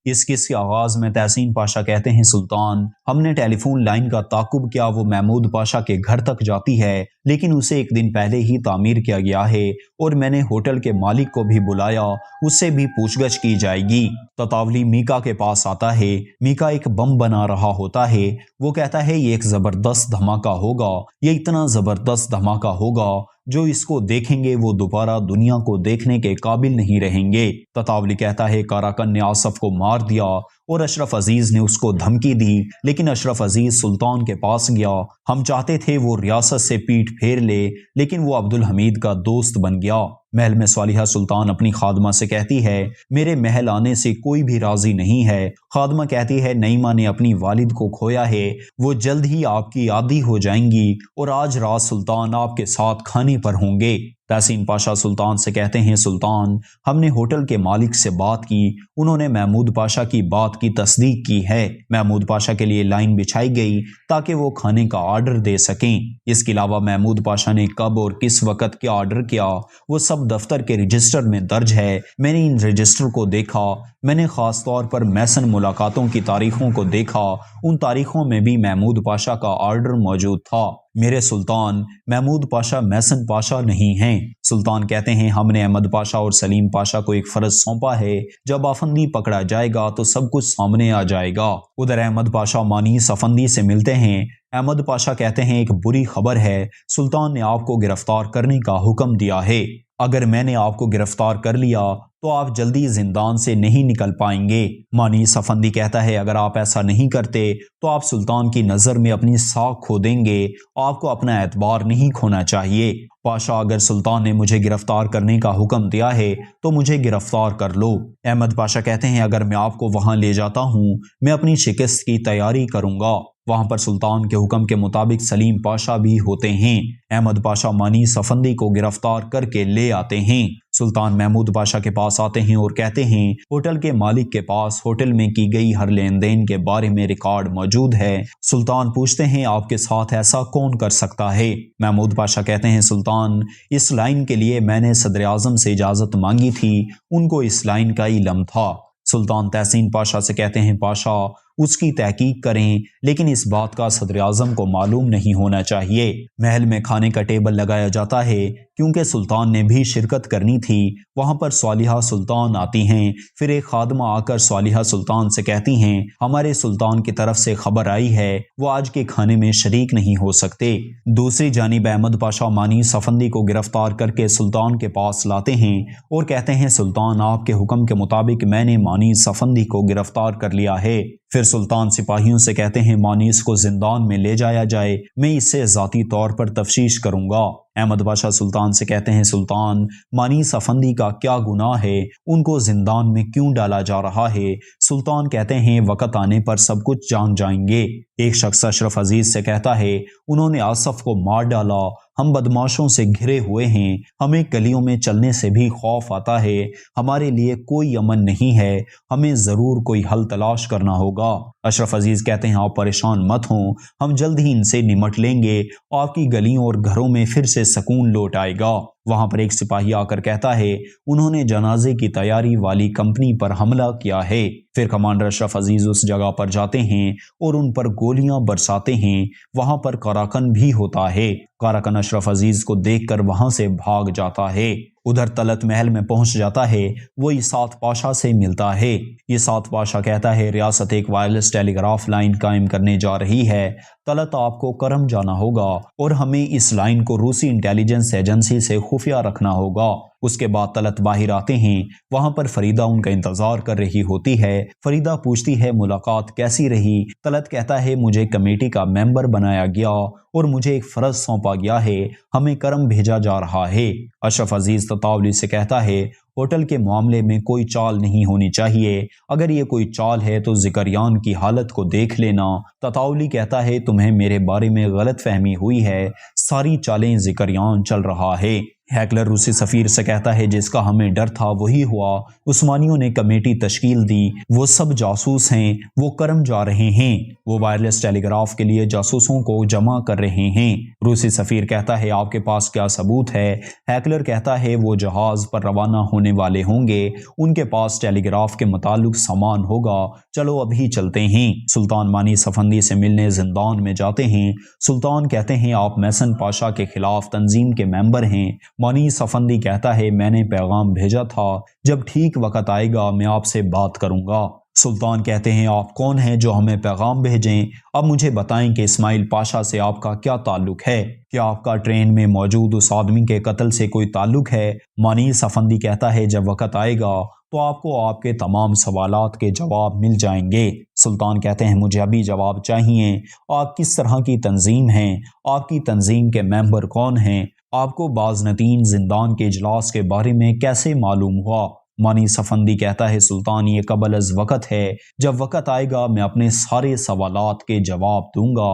اس قصے کے آغاز میں تحسین پاشا کہتے ہیں سلطان، ہم نے ٹیلی فون لائن کا تعاقب کیا، وہ محمود پاشا کے گھر تک جاتی ہے، لیکن اسے ایک دن پہلے ہی تعمیر کیا گیا ہے اور میں نے ہوٹل کے مالک کو بھی بلایا، اس سے بھی پوچھ گچھ کی جائے گی۔ تطاولی میکا کے پاس آتا ہے، میکا ایک بم بنا رہا ہوتا ہے، وہ کہتا ہے یہ ایک زبردست دھماکہ ہوگا، یہ اتنا زبردست دھماکہ ہوگا جو اس کو دیکھیں گے وہ دوبارہ دنیا کو دیکھنے کے قابل نہیں رہیں گے۔ تطاولی کہتا ہے کاراکن نے آصف کو مار دیا اور اشرف عزیز نے اس کو دھمکی دی، لیکن اشرف عزیز سلطان کے پاس گیا، ہم چاہتے تھے وہ ریاست سے پیٹھ پھیر لے، لیکن وہ عبدالحمید کا دوست بن گیا۔ محل میں صالحہ سلطان اپنی خادمہ سے کہتی ہے میرے محل آنے سے کوئی بھی راضی نہیں ہے۔ خادمہ کہتی ہے نعیمہ نے اپنی والد کو کھویا ہے، وہ جلد ہی آپ کی عادی ہو جائیں گی اور آج رات سلطان آپ کے ساتھ کھانے پر ہوں گے۔ تحسین پاشا سلطان سے کہتے ہیں سلطان، ہم نے ہوٹل کے مالک سے بات کی، انہوں نے محمود پاشا کی بات کی تصدیق کی ہے، محمود پاشا کے لیے لائن بچھائی گئی تاکہ وہ کھانے کا آرڈر دے سکیں۔ اس کے علاوہ محمود پاشا نے کب اور کس وقت کیا آرڈر کیا وہ سب دفتر کے رجسٹر میں درج ہے، میں نے ان رجسٹر کو دیکھا، میں نے خاص طور پر میسن ملاقاتوں کی تاریخوں کو دیکھا، ان تاریخوں میں بھی محمود پاشا کا آرڈر موجود تھا۔ میرے سلطان، محمود پاشا میسن پاشا نہیں ہیں۔ سلطان کہتے ہیں ہم نے احمد پاشا اور سلیم پاشا کو ایک فرض سونپا ہے، جب افندی پکڑا جائے گا تو سب کچھ سامنے آ جائے گا۔ ادھر احمد پاشا مانیس افندی سے ملتے ہیں، احمد پاشا کہتے ہیں ایک بری خبر ہے، سلطان نے آپ کو گرفتار کرنے کا حکم دیا ہے، اگر میں نے آپ کو گرفتار کر لیا تو آپ جلدی زندان سے نہیں نکل پائیں گے۔ مانیس افندی کہتا ہے اگر آپ ایسا نہیں کرتے تو آپ سلطان کی نظر میں اپنی ساکھ کھو دیں گے، آپ کو اپنا اعتبار نہیں کھونا چاہیے۔ پاشا اگر سلطان نے مجھے گرفتار کرنے کا حکم دیا ہے تو مجھے گرفتار کر لو۔ احمد پاشا کہتے ہیں اگر میں آپ کو وہاں لے جاتا ہوں میں اپنی شکست کی تیاری کروں گا۔ وہاں پر سلطان کے حکم کے مطابق سلیم پاشا بھی ہوتے ہیں۔ احمد پاشا مانیس افندی کو گرفتار کر کے لے آتے ہیں۔ سلطان محمود پاشا کے پاس آتے ہیں اور کہتے ہیں ہوٹل کے مالک کے پاس ہوٹل میں کی گئی ہر لین دین کے بارے میں ریکارڈ موجود ہے۔ سلطان پوچھتے ہیں آپ کے ساتھ ایسا کون کر سکتا ہے؟ محمود پاشا کہتے ہیں سلطان، اس لائن کے لیے میں نے صدر اعظم سے اجازت مانگی تھی، ان کو اس لائن کا علم تھا۔ سلطان تحسین پاشا سے کہتے ہیں پاشا اس کی تحقیق کریں، لیکن اس بات کا صدر اعظم کو معلوم نہیں ہونا چاہیے۔ محل میں کھانے کا ٹیبل لگایا جاتا ہے کیونکہ سلطان نے بھی شرکت کرنی تھی۔ وہاں پر صالحہ سلطان آتی ہیں، پھر ایک خادمہ آ کر صالحہ سلطان سے کہتی ہیں ہمارے سلطان کی طرف سے خبر آئی ہے، وہ آج کے کھانے میں شریک نہیں ہو سکتے۔ دوسری جانب احمد پاشا مانیس افندی کو گرفتار کر کے سلطان کے پاس لاتے ہیں اور کہتے ہیں سلطان آپ کے حکم کے مطابق میں نے مانیس افندی کو گرفتار کر لیا ہے۔ پھر سلطان سپاہیوں سے کہتے ہیں مانیس کو زندان میں لے جایا جائے، میں اس سے ذاتی طور پر تفتیش کروں گا۔ احمد پاشا سلطان سے کہتے ہیں سلطان مانیس افندی کا کیا گناہ ہے، ان کو زندان میں کیوں ڈالا جا رہا ہے؟ سلطان کہتے ہیں وقت آنے پر سب کچھ جان جائیں گے۔ ایک شخص اشرف عزیز سے کہتا ہے انہوں نے آصف کو مار ڈالا، ہم بدماشوں سے گھرے ہوئے ہیں، ہمیں گلیوں میں چلنے سے بھی خوف آتا ہے، ہمارے لیے کوئی امن نہیں ہے، ہمیں ضرور کوئی حل تلاش کرنا ہوگا۔ اشرف عزیز کہتے ہیں آپ پریشان مت ہوں، ہم جلد ہی ان سے نمٹ لیں گے، آپ کی گلیوں اور گھروں میں پھر سے سکون لوٹ آئے گا۔ وہاں پر ایک سپاہی آ کر کہتا ہے انہوں نے جنازے کی تیاری والی کمپنی پر حملہ کیا ہے۔ پھر کمانڈر اشرف عزیز اس جگہ پر جاتے ہیں اور ان پر گولیاں برساتے ہیں، وہاں پر کاراکن بھی ہوتا ہے۔ کاراکن اشرف عزیز کو دیکھ کر وہاں سے بھاگ جاتا ہے۔ ادھر طلعت محل میں پہنچ جاتا ہے، وہ اسعد پاشا سے ملتا ہے۔ اسعد پاشا کہتا ہے ریاست ایک وائرلیس ٹیلی گراف لائن قائم کرنے جا رہی ہے، طلعت آپ کو کرم جانا ہوگا اور ہمیں اس لائن کو روسی انٹیلیجنس ایجنسی سے خفیہ رکھنا ہوگا۔ اس کے بعد طلعت باہر آتے ہیں، وہاں پر فریدہ ان کا انتظار کر رہی ہوتی ہے۔ فریدہ پوچھتی ہے ملاقات کیسی رہی؟ طلعت کہتا ہے مجھے کمیٹی کا ممبر بنایا گیا اور مجھے ایک فرض سونپا گیا ہے، ہمیں کرم بھیجا جا رہا ہے۔ اشرف عزیز تطاولی سے کہتا ہے ہوٹل کے معاملے میں کوئی چال نہیں ہونی چاہیے، اگر یہ کوئی چال ہے تو ذکریان کی حالت کو دیکھ لینا۔ تطاولی کہتا ہے تمہیں میرے بارے میں غلط فہمی ہوئی ہے، ساری چالیں ذکریان چل رہا ہے۔ ہیکلر روسی سفیر سے کہتا ہے جس کا ہمیں ڈر تھا وہی ہوا، عثمانیوں نے کمیٹی تشکیل دی، وہ سب جاسوس ہیں، وہ کرم جا رہے ہیں، وہ وائرلیس ٹیلی گراف کے لیے جاسوسوں کو جمع کر رہے ہیں۔ روسی سفیر کہتا ہے آپ کے پاس کیا ثبوت ہے؟ ہیکلر کہتا ہے وہ جہاز پر روانہ ہونے والے ہوں گے، ان کے پاس ٹیلی گراف کے متعلق سامان ہوگا، چلو ابھی چلتے ہیں۔ سلطان مانیس افندی سے ملنے زندان میں جاتے ہیں۔ سلطان کہتے ہیں آپ محسن پاشا کے خلاف تنظیم کے ممبر ہیں۔ مانیس افندی کہتا ہے میں نے پیغام بھیجا تھا، جب ٹھیک وقت آئے گا میں آپ سے بات کروں گا۔ سلطان کہتے ہیں آپ کون ہیں جو ہمیں پیغام بھیجیں؟ اب مجھے بتائیں کہ اسماعیل پاشا سے آپ کا کیا تعلق ہے؟ کیا آپ کا ٹرین میں موجود اس آدمی کے قتل سے کوئی تعلق ہے؟ مانیس افندی کہتا ہے جب وقت آئے گا تو آپ کو آپ کے تمام سوالات کے جواب مل جائیں گے۔ سلطان کہتے ہیں مجھے ابھی جواب چاہیے، آپ کس طرح کی تنظیم ہیں؟ آپ کی تنظیم کے ممبر کون ہیں؟ آپ کو بازنطین زندان کے اجلاس کے بارے میں کیسے معلوم ہوا؟ مانیس افندی کہتا ہے سلطان یہ قبل از وقت ہے، جب وقت آئے گا میں اپنے سارے سوالات کے جواب دوں گا۔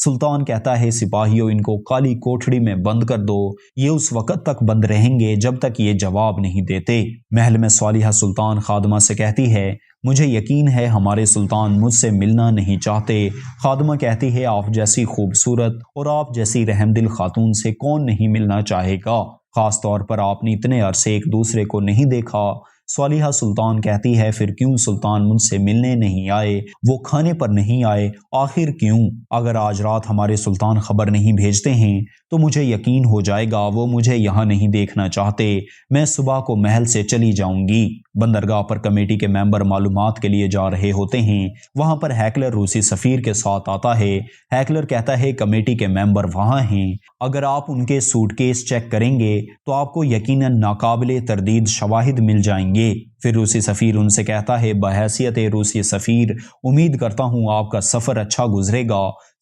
سلطان کہتا ہے سپاہیوں ان کو کالی کوٹھڑی میں بند کر دو، یہ اس وقت تک بند رہیں گے جب تک یہ جواب نہیں دیتے۔ محل میں صالحہ سلطان خادمہ سے کہتی ہے مجھے یقین ہے ہمارے سلطان مجھ سے ملنا نہیں چاہتے۔ خادمہ کہتی ہے آپ جیسی خوبصورت اور آپ جیسی رحم دل خاتون سے کون نہیں ملنا چاہے گا، خاص طور پر آپ نے اتنے عرصے ایک دوسرے کو نہیں دیکھا۔ صالحہ سلطان کہتی ہے پھر کیوں سلطان مجھ سے ملنے نہیں آئے؟ وہ کھانے پر نہیں آئے، آخر کیوں؟ اگر آج رات ہمارے سلطان خبر نہیں بھیجتے ہیں تو مجھے یقین ہو جائے گا وہ مجھے یہاں نہیں دیکھنا چاہتے، میں صبح کو محل سے چلی جاؤں گی۔ بندرگاہ پر کمیٹی کے ممبر معلومات کے لیے جا رہے ہوتے ہیں، وہاں پر ہیکلر روسی سفیر کے ساتھ آتا ہے۔ ہیکلر کہتا ہے کمیٹی کے ممبر وہاں ہیں، اگر آپ ان کے سوٹ کیس چیک کریں گے تو آپ کو یقیناً ناقابل تردید شواہد مل جائیں گے۔ پھر روسی سفیر ان سے کہتا ہے بحیثیت روسی سفیر امید کرتا ہوں آپ کا سفر اچھا گزرے گا۔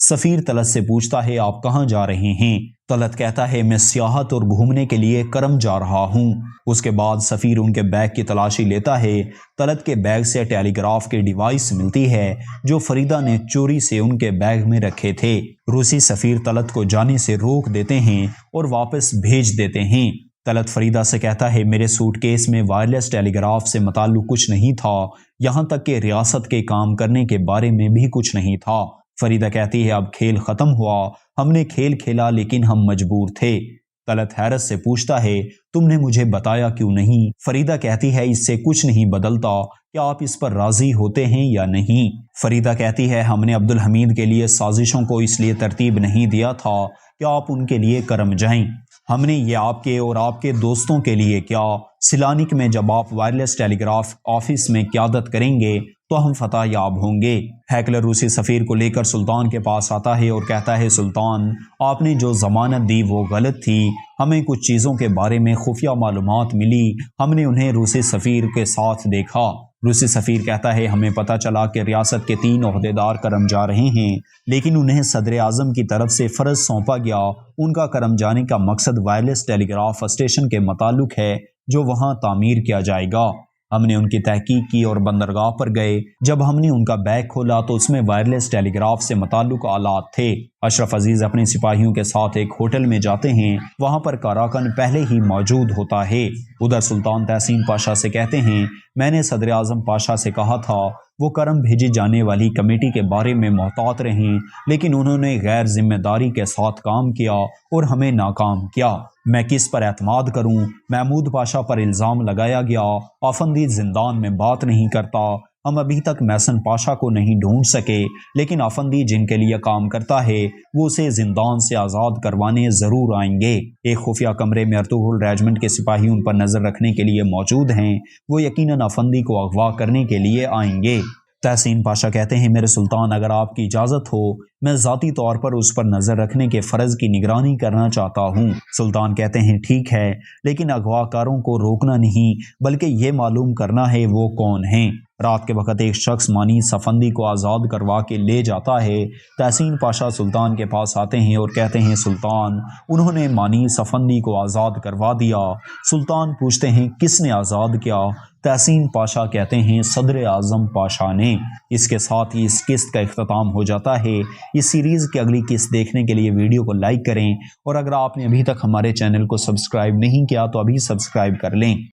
سفیر طلعت سے پوچھتا ہے آپ کہاں جا رہے ہیں؟ طلعت کہتا ہے میں سیاحت اور گھومنے کے لیے کرم جا رہا ہوں۔ اس کے بعد سفیر ان کے بیگ کی تلاشی لیتا ہے۔ طلعت کے بیگ سے ٹیلی گراف کی ڈیوائس ملتی ہے جو فریدہ نے چوری سے ان کے بیگ میں رکھے تھے۔ روسی سفیر طلعت کو جانے سے روک دیتے ہیں اور واپس بھیج دیتے ہیں۔ طلعت فریدہ سے کہتا ہے میرے سوٹ کیس میں وائرلیس ٹیلی گراف سے متعلق کچھ نہیں تھا، یہاں تک کہ ریاست کے کام کرنے کے بارے میں بھی کچھ نہیں تھا۔ فریدہ کہتی ہے اب کھیل ختم ہوا، ہم نے کھیل کھیلا لیکن ہم مجبور تھے۔ طلعت حیرت سے پوچھتا ہے تم نے مجھے بتایا کیوں نہیں؟ فریدہ کہتی ہے اس سے کچھ نہیں بدلتا، کیا آپ اس پر راضی ہوتے ہیں یا نہیں؟ فریدہ کہتی ہے ہم نے عبدالحمید کے لیے سازشوں کو اس لیے ترتیب نہیں دیا تھا کہ آپ ان کے لیے کرم جائیں، ہم نے یہ آپ کے اور آپ کے دوستوں کے لیے کیا۔ سیلانک میں جب آپ وائرلیس ٹیلی گراف آفس میں قیادت کریں گے تو ہم فتح یاب ہوں گے۔ ہیکلر روسی سفیر کو لے کر سلطان کے پاس آتا ہے اور کہتا ہے سلطان آپ نے جو ضمانت دی وہ غلط تھی، ہمیں کچھ چیزوں کے بارے میں خفیہ معلومات ملی، ہم نے انہیں روسی سفیر کے ساتھ دیکھا۔ روسی سفیر کہتا ہے ہمیں پتہ چلا کہ ریاست کے 3 عہدیدار کرم جا رہے ہیں، لیکن انہیں صدر اعظم کی طرف سے فرض سونپا گیا، ان کا کرم جانے کا مقصد وائرلیس ٹیلی گراف اسٹیشن کے متعلق ہے جو وہاں تعمیر کیا جائے گا۔ ہم نے ان کی تحقیق کی اور بندرگاہ پر گئے، جب ہم نے ان کا بیگ کھولا تو اس میں وائرلیس ٹیلی گراف سے متعلق آلات تھے۔ اشرف عزیز اپنے سپاہیوں کے ساتھ ایک ہوٹل میں جاتے ہیں، وہاں پر کاراکن پہلے ہی موجود ہوتا ہے۔ ادھر سلطان تحسین پاشا سے کہتے ہیں میں نے صدر اعظم پاشا سے کہا تھا وہ کرم بھیجی جانے والی کمیٹی کے بارے میں محتاط رہیں، لیکن انہوں نے غیر ذمہ داری کے ساتھ کام کیا اور ہمیں ناکام کیا۔ میں کس پر اعتماد کروں؟ محمود پاشا پر الزام لگایا گیا آفندی زندان میں بات نہیں کرتا، ہم ابھی تک محسن پاشا کو نہیں ڈھونڈ سکے، لیکن آفندی جن کے لیے کام کرتا ہے وہ اسے زندان سے آزاد کروانے ضرور آئیں گے۔ ایک خفیہ کمرے میں ارطغرل ریجمنٹ کے سپاہی ان پر نظر رکھنے کے لیے موجود ہیں، وہ یقیناً آفندی کو اغوا کرنے کے لیے آئیں گے۔ تحسین پاشا کہتے ہیں میرے سلطان اگر آپ کی اجازت ہو میں ذاتی طور پر اس پر نظر رکھنے کے فرض کی نگرانی کرنا چاہتا ہوں۔ سلطان کہتے ہیں ٹھیک ہے، لیکن اغوا کاروں کو روکنا نہیں بلکہ یہ معلوم کرنا ہے وہ کون ہیں۔ رات کے وقت ایک شخص مانی سفندی کو آزاد کروا کے لے جاتا ہے۔ تحسین پاشا سلطان کے پاس آتے ہیں اور کہتے ہیں سلطان انہوں نے مانی سفندی کو آزاد کروا دیا۔ سلطان پوچھتے ہیں کس نے آزاد کیا؟ تحسین پاشا کہتے ہیں صدر اعظم پاشا نے۔ اس کے ساتھ ہی اس قسط کا اختتام ہو جاتا ہے۔ اس سیریز کی اگلی قسط دیکھنے کے لیے ویڈیو کو لائک کریں، اور اگر آپ نے ابھی تک ہمارے چینل کو سبسکرائب نہیں کیا تو ابھی سبسکرائب کر لیں۔